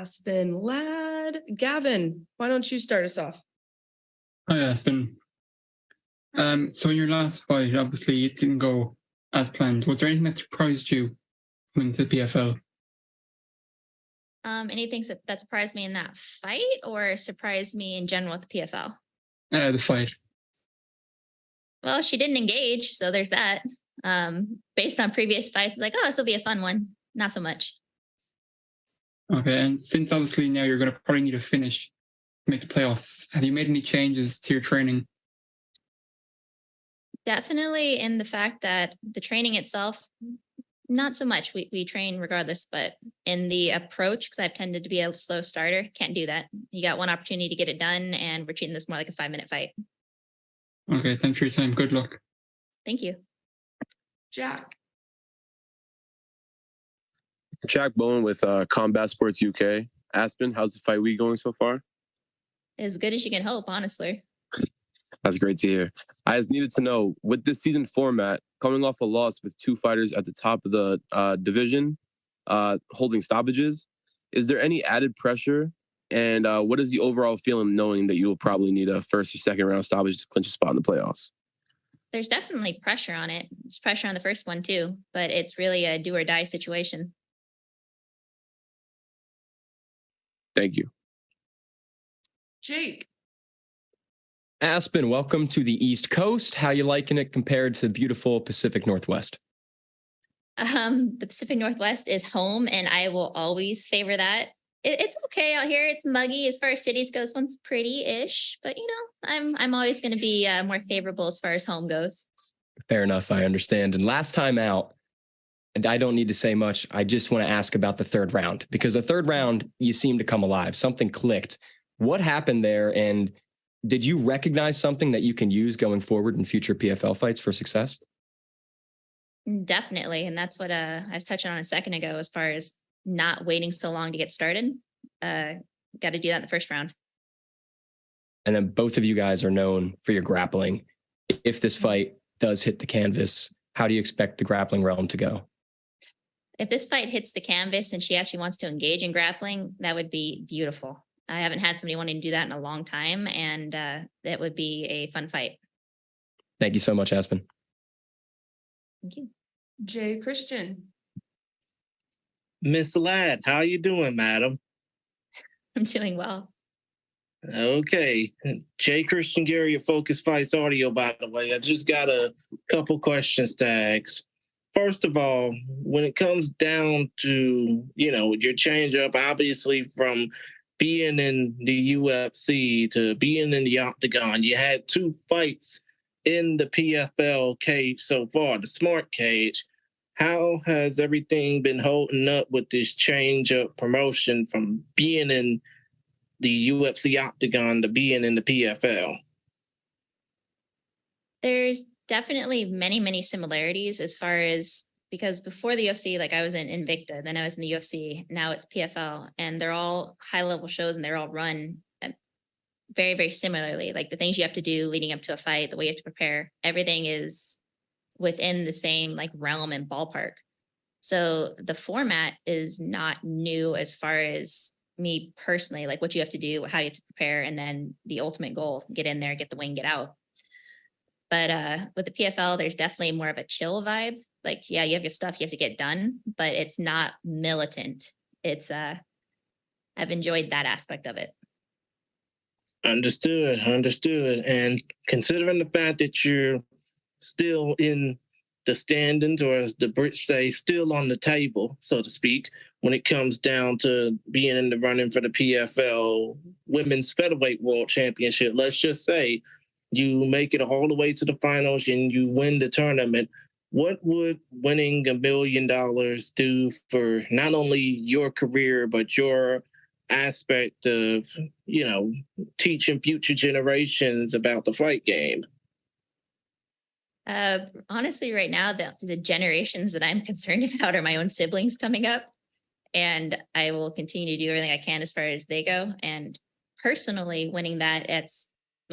Aspen, lad. Gavin, why don't you start us off? Hi, Aspen. So in your last fight, obviously it didn't go as planned. Was there anything that surprised you coming to the PFL? Anything that surprised me in that fight or surprised me in general with the PFL? The fight. Well, she didn't engage, so there's that. Based on previous fights, it's like, oh, this will be a fun one. Not so much. Okay, and since obviously now you're going to probably need a finish to make the playoffs, have you made any changes to your training? Definitely in the fact that the training itself, not so much. We train regardless, but in the approach, because I've tended to be a slow starter, can't do that. You got one opportunity to get it done, and we're treating this more like a 5-minute fight. Okay, thanks for your time. Good luck. Thank you. Jack. Jack Bowen with Combat Sports UK. Aspen, how's the fight week going so far? As good as you can hope, honestly. That's great to hear. I just needed to know, with this season format, coming off a loss with two fighters at the top of the division, holding stoppages, is there any added pressure? And what is the overall feeling knowing that you will probably need a first or second round stoppage to clinch a spot in the playoffs? There's definitely pressure on it. There's pressure on the first one too, but it's really a do or die situation. Thank you. Jake. Aspen, welcome to the East Coast. How you liking it compared to beautiful Pacific Northwest? The Pacific Northwest is home, and I will always favor that. It's okay out here. It's muggy as far as cities goes. One's pretty-ish, but I'm always going to be more favorable as far as home goes. Fair enough. I understand. And last time out, and I don't need to say much. I just want to ask about the third round, because the third round, you seem to come alive. Something clicked. What happened there? And did you recognize something that you can use going forward in future PFL fights for success? Definitely. And that's what I was touching on a second ago, as far as not waiting so long to get started. Got to do that in the first round. And then both of you guys are known for your grappling. If this fight does hit the canvas, how do you expect the grappling realm to go? If this fight hits the canvas and she actually wants to engage in grappling, that would be beautiful. I haven't had somebody wanting to do that in a long time, and that would be a fun fight. Thank you so much, Aspen. Thank you. Jay Christian. Miss Ladd, how you doing, madam? I'm doing well. Okay. Jay Christian Gary of Focus Fights Audio, by the way. I just got a couple questions to ask. First of all, when it comes down to, your change up, obviously from being in the UFC to being in the octagon, you had two fights in the PFL cage so far, the smart cage. How has everything been holding up with this change of promotion from being in the UFC octagon to being in the PFL? There's definitely many, many similarities as far as, because before the UFC, like I was in Invicta, then I was in the UFC, now it's PFL, and they're all high-level shows and they're all run very, very similarly. Like the things you have to do leading up to a fight, the way you have to prepare, everything is within the same realm and ballpark. So the format is not new as far as me personally, like what you have to do, how you have to prepare, and then the ultimate goal, get in there, get the win, get out. But with the PFL, there's definitely more of a chill vibe. Like, yeah, you have your stuff you have to get done, but it's not militant. It's I've enjoyed that aspect of it. Understood. And considering the fact that you're still in the standings, or as the Brits say, still on the table, so to speak, when it comes down to being in the running for the PFL Women's Featherweight World Championship, let's just say you make it all the way to the finals and you win the tournament, what would winning $1 million do for not only your career, but your aspect of, teaching future generations about the fight game? Honestly, right now, the generations that I'm concerned about are my own siblings coming up, and I will continue to do everything I can as far as they go. And personally, winning that,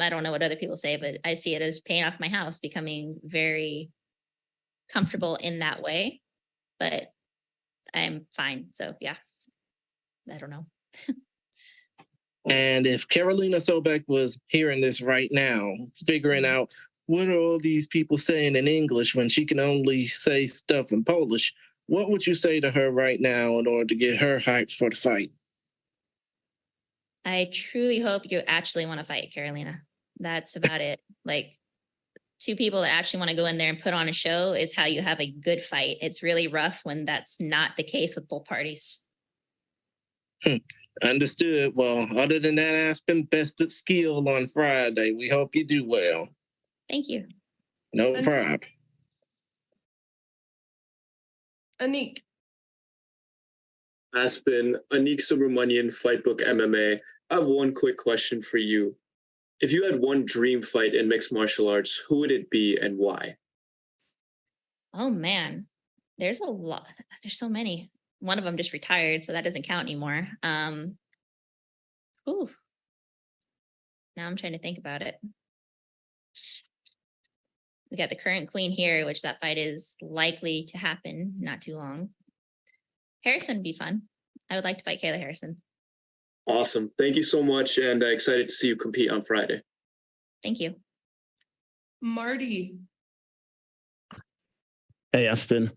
I don't know what other people say, but I see it as paying off my house, becoming very comfortable in that way. But I'm fine. So yeah, I don't know. And if Carolina Sobek was hearing this right now, figuring out what are all these people saying in English when she can only say stuff in Polish, what would you say to her right now in order to get her hyped for the fight? I truly hope you actually want to fight, Carolina. That's about it. Like, two people that actually want to go in there and put on a show is how you have a good fight. It's really rough when that's not the case with both parties. Understood. Well, other than that, Aspen, best of skill on Friday. We hope you do well. Thank you. No problem. Anik. Aspen, Anik Subramanian, Fightbook MMA. I have one quick question for you. If you had one dream fight in mixed martial arts, who would it be and why? Oh man, there's a lot. There's so many. One of them just retired, so that doesn't count anymore. Ooh. Now I'm trying to think about it. We got the current queen here, which that fight is likely to happen not too long. Harrison would be fun. I would like to fight Kayla Harrison. Awesome. Thank you so much, and excited to see you compete on Friday. Thank you. Marty. Hey, Aspen.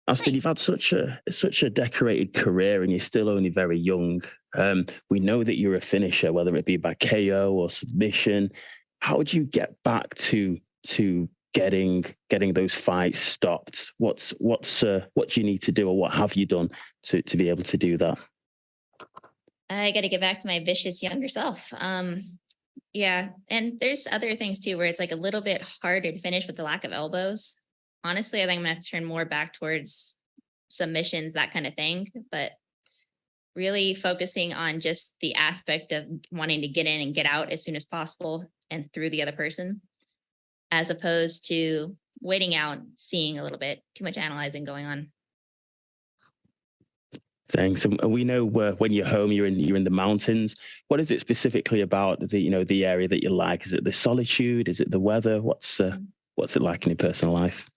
Aspen, Hi. you've had such a decorated career, and you're still only very young. We know that you're a finisher, whether it be by KO or submission. How would you get back to getting those fights stopped? What do you need to do, or what have you done to be able to do that? I got to get back to my vicious younger self. Yeah. And there's other things too, where it's like a little bit harder to finish with the lack of elbows. Honestly, I think I'm going to have to turn more back towards submissions, that kind of thing. But really focusing on just the aspect of wanting to get in and get out as soon as possible and through the other person, as opposed to waiting out, seeing a little bit too much analyzing going on. Thanks. And we know when you're home, you're in the mountains. What is it specifically about the area that you like? Is it the solitude? Is it the weather? What's it like in your personal life?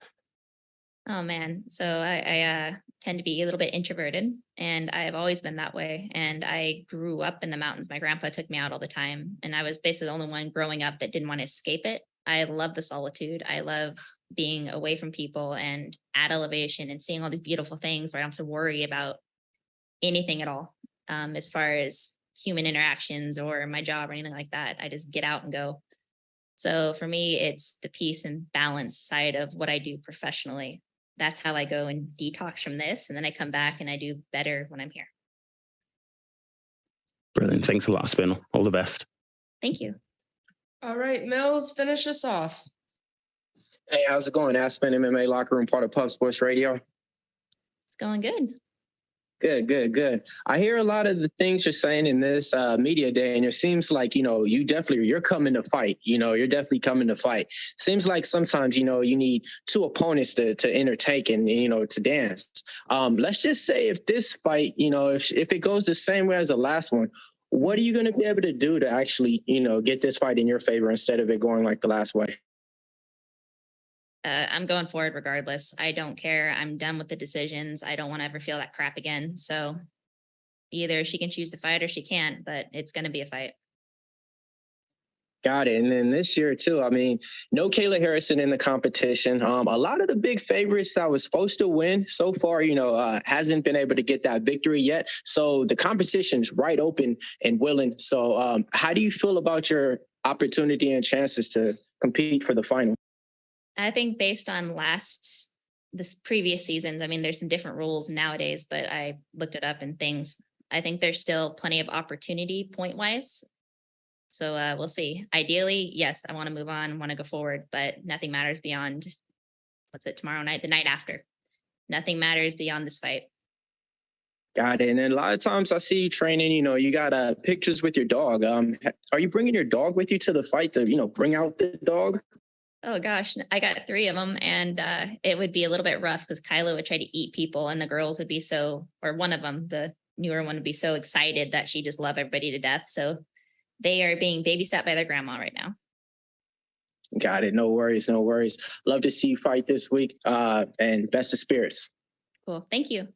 Oh man, so I tend to be a little bit introverted, and I've always been that way. And I grew up in the mountains. My grandpa took me out all the time, and I was basically the only one growing up that didn't want to escape it. I love the solitude. I love being away from people and at elevation and seeing all these beautiful things where I don't have to worry about anything at all, as far as human interactions or my job or anything like that. I just get out and go. So for me, it's the peace and balance side of what I do professionally. That's how I go and detox from this. And then I come back and I do better when I'm here. Brilliant. Thanks a lot, Aspen. All the best. Thank you. All right, Mills, finish us off. Hey, how's it going? Aspen MMA Locker Room, part of Pub Sports Radio. It's going good. Good. I hear a lot of the things you're saying in this media day, and it seems like, you're coming to fight. You're definitely coming to fight. Seems like sometimes, you need two opponents to entertain and, to dance. Let's just say if this fight, if it goes the same way as the last one, what are you going to be able to do to actually, get this fight in your favor instead of it going like the last way? I'm going forward regardless. I don't care. I'm done with the decisions. I don't want to ever feel that crap again. So either she can choose to fight or she can't, but it's going to be a fight. Got it. And then this year too, no Kayla Harrison in the competition. A lot of the big favorites that was supposed to win so far, hasn't been able to get that victory yet. So the competition's right open and willing. So how do you feel about your opportunity and chances to compete for the final? I think based on this previous seasons, there's some different rules nowadays, but I looked it up and things. I think there's still plenty of opportunity point wise. So we'll see. Ideally, yes, I want to move on, want to go forward, but nothing matters beyond, tomorrow night, the night after. Nothing matters beyond this fight. Got it. And then a lot of times I see you training, you got pictures with your dog. Are you bringing your dog with you to the fight to, bring out the dog? Oh gosh, I got 3 of them, and it would be a little bit rough because Kyla would try to eat people, and the girls would be or one of them, the newer one, would be so excited that she just loved everybody to death. So they are being babysat by their grandma right now. Got it. No worries. Love to see you fight this week, and best of spirits. Cool. Thank you.